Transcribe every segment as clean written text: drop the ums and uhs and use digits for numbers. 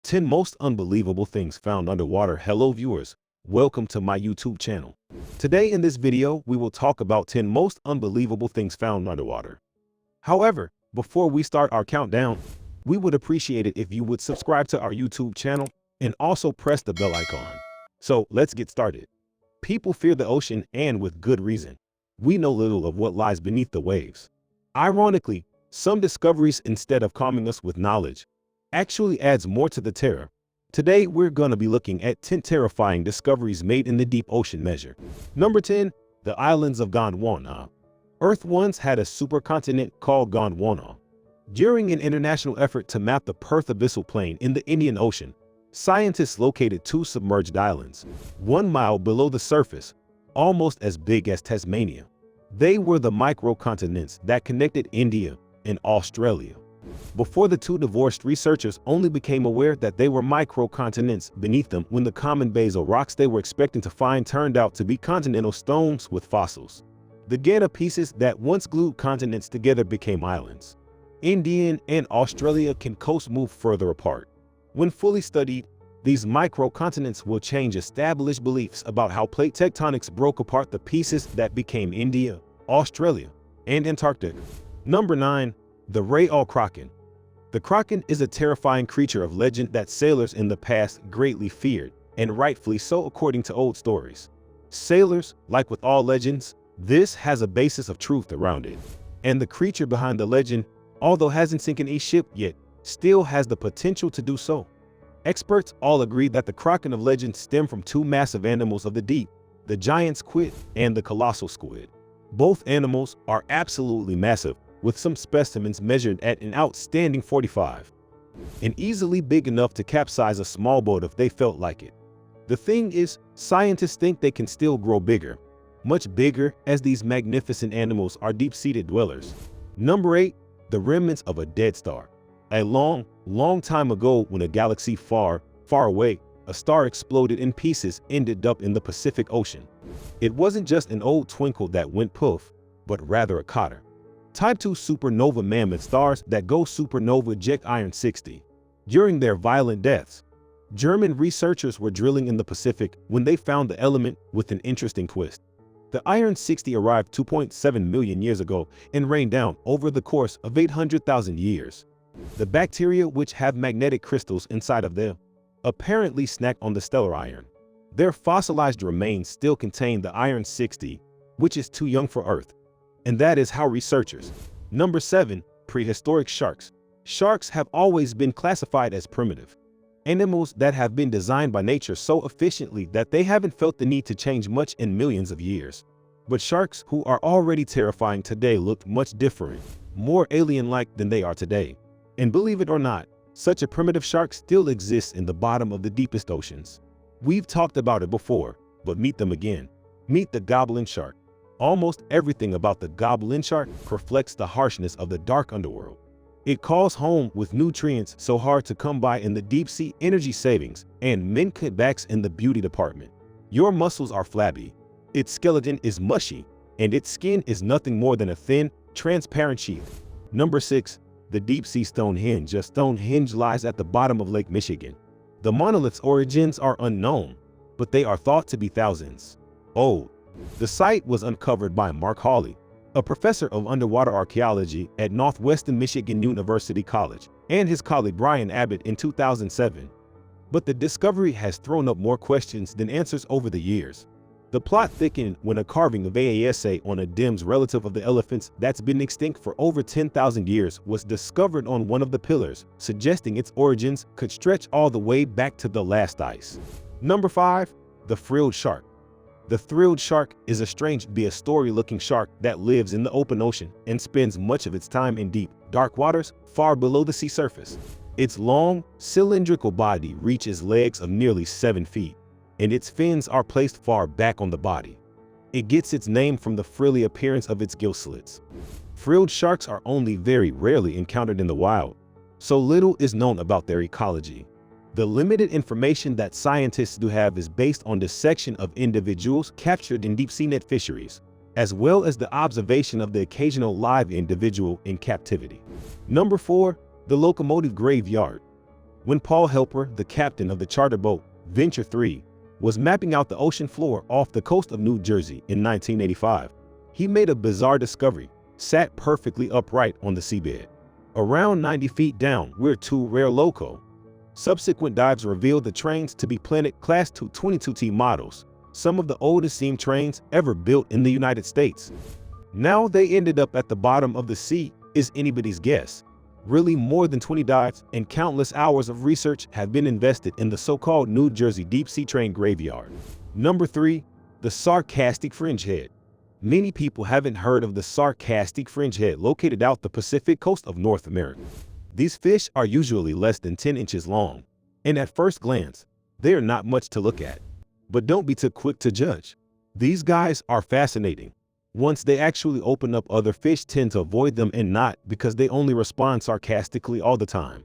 10 most unbelievable things found underwater. Hello viewers, welcome to my YouTube channel. Today in this video, we will talk about 10 most unbelievable things found underwater. However, before we start our countdown, we would appreciate it if you would subscribe to our YouTube channel and also press the bell icon. So let's get started. People fear the ocean, and with good reason. We know little of what lies beneath the waves. Ironically, some discoveries, instead of calming us with knowledge, actually adds more to the terror. Today, we're going to be looking at 10 terrifying discoveries made in the deep ocean measure. Number 10, the islands of Gondwana. Earth once had a supercontinent called Gondwana. During an international effort to map the Perth abyssal plain in the Indian Ocean, scientists located two submerged islands, 1 mile below the surface, almost as big as Tasmania. They were the microcontinents that connected India and Australia. Before the two divorced, researchers only became aware that they were microcontinents beneath them when the common basal rocks they were expecting to find turned out to be continental stones with fossils. The Ghana pieces that once glued continents together became islands. India and Australia can coast move further apart. When fully studied, these microcontinents will change established beliefs about how plate tectonics broke apart the pieces that became India, Australia, and Antarctica. Number 9. The Rayal Kraken. The Kraken is a terrifying creature of legend that sailors in the past greatly feared, and rightfully so according to old stories. Sailors, like with all legends, this has a basis of truth around it. And the creature behind the legend, although hasn't sunk a ship yet, still has the potential to do so. Experts all agree that the Kraken of legend stem from two massive animals of the deep, the giant squid and the colossal squid. Both animals are absolutely massive, with some specimens measured at an outstanding 45, and easily big enough to capsize a small boat if they felt like it. The thing is, scientists think they can still grow bigger, much bigger, as these magnificent animals are deep-seated dwellers. Number 8. The remnants of a dead star. A long time ago, when a galaxy far away, a star exploded in pieces, ended up in the Pacific Ocean. It wasn't just an old twinkle that went poof, but rather a cotter. Type 2 supernova mammoth stars that go supernova eject iron 60. During their violent deaths, German researchers were drilling in the Pacific when they found the element with an interesting twist. The iron 60 arrived 2.7 million years ago and rained down over the course of 800,000 years. The bacteria, which have magnetic crystals inside of them, apparently snack on the stellar iron. Their fossilized remains still contain the iron 60, which is too young for Earth. And that is how researchers. Number 7. Prehistoric sharks. Sharks have always been classified as primitive animals that have been designed by nature so efficiently that they haven't felt the need to change much in millions of years. But sharks, who are already terrifying today, looked much different, more alien-like than they are today. And believe it or not, such a primitive shark still exists in the bottom of the deepest oceans. We've talked about it before, but meet them again. Meet the goblin shark. Almost everything about the goblin shark reflects the harshness of the dark underworld. It calls home with nutrients so hard to come by in the deep sea, energy savings, and min cutbacks in the beauty department. Your muscles are flabby, its skeleton is mushy, and its skin is nothing more than a thin, transparent sheath. Number 6. The deep sea Stonehenge. Stonehenge lies at the bottom of Lake Michigan. The monolith's origins are unknown, but they are thought to be thousands old. The site was uncovered by Mark Hawley, a professor of underwater archaeology at Northwestern Michigan University College, and his colleague Brian Abbott in 2007. But the discovery has thrown up more questions than answers over the years. The plot thickened when a carving of AASA on a Dim's relative of the elephants that's been extinct for over 10,000 years was discovered on one of the pillars, suggesting its origins could stretch all the way back to the last ice. Number 5. The frilled shark. The frilled shark is a strange, story-looking shark that lives in the open ocean and spends much of its time in deep, dark waters far below the sea surface. Its long, cylindrical body reaches legs of nearly 7 feet, and its fins are placed far back on the body. It gets its name from the frilly appearance of its gill slits. Frilled sharks are only very rarely encountered in the wild, so little is known about their ecology. The limited information that scientists do have is based on dissection of individuals captured in deep-sea net fisheries, as well as the observation of the occasional live individual in captivity. Number 4. The locomotive graveyard. When Paul Helper, the captain of the charter boat Venture 3, was mapping out the ocean floor off the coast of New Jersey in 1985, he made a bizarre discovery: sat perfectly upright on the seabed, around 90 feet down, were two rare loco. Subsequent dives revealed the trains to be Planet Class 222T models, some of the oldest steam trains ever built in the United States. Now they ended up at the bottom of the sea is anybody's guess. Really, more than 20 dives and countless hours of research have been invested in the so-called New Jersey deep sea train graveyard. Number 3. The sarcastic fringehead. Many people haven't heard of the sarcastic fringehead located out the Pacific coast of North America. These fish are usually less than 10 inches long, and at first glance, they are not much to look at. But don't be too quick to judge. These guys are fascinating. Once they actually open up, other fish tend to avoid them, and not because they only respond sarcastically all the time.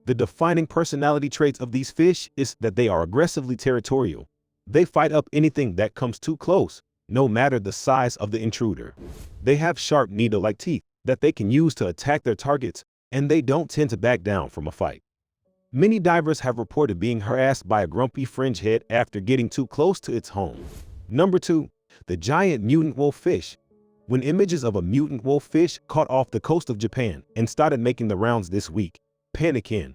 The defining personality traits of these fish is that they are aggressively territorial. They fight up anything that comes too close, no matter the size of the intruder. They have sharp needle-like teeth that they can use to attack their targets, and they don't tend to back down from a fight. Many divers have reported being harassed by a grumpy fringehead after getting too close to its home. Number 2. The giant mutant wolf fish. When images of a mutant wolf fish caught off the coast of Japan and started making the rounds this week, panic in.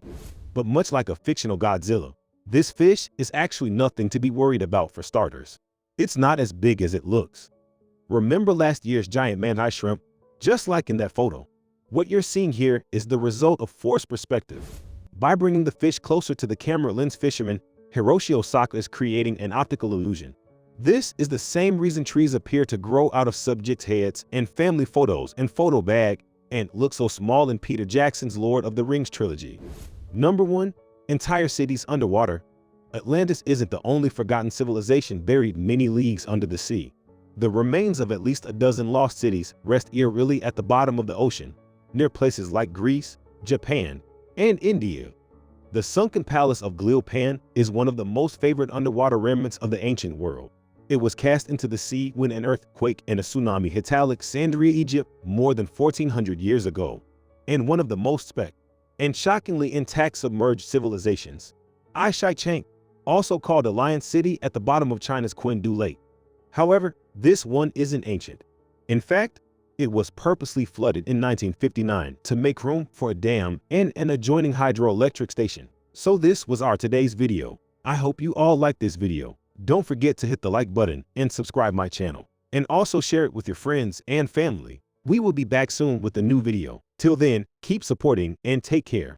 But much like a fictional Godzilla, this fish is actually nothing to be worried about. For starters, it's not as big as it looks. Remember last year's giant manhai shrimp? Just like in that photo, what you're seeing here is the result of forced perspective. By bringing the fish closer to the camera lens, fisherman Hiroshi Osaka is creating an optical illusion. This is the same reason trees appear to grow out of subjects' heads in family photos and photo bag, and look so small in Peter Jackson's Lord of the Rings trilogy. Number 1. Entire cities underwater. Atlantis isn't the only forgotten civilization buried many leagues under the sea. The remains of at least a dozen lost cities rest eerily at the bottom of the ocean, near places like Greece, Japan, and India. The sunken palace of Gliupan is one of the most favored underwater remnants of the ancient world. It was cast into the sea when an earthquake and a tsunami hit Alexandria, Egypt, more than 1,400 years ago, and one of the most and shockingly intact submerged civilizations. Aishai-Chang, also called the Lion City at the bottom of China's Quindu Lake. However, this one isn't ancient. In fact, it was purposely flooded in 1959 to make room for a dam and an adjoining hydroelectric station. So this was our today's video. I hope you all liked this video. Don't forget to hit the like button and subscribe my channel, and also share it with your friends and family. We will be back soon with a new video. Till then, keep supporting and take care.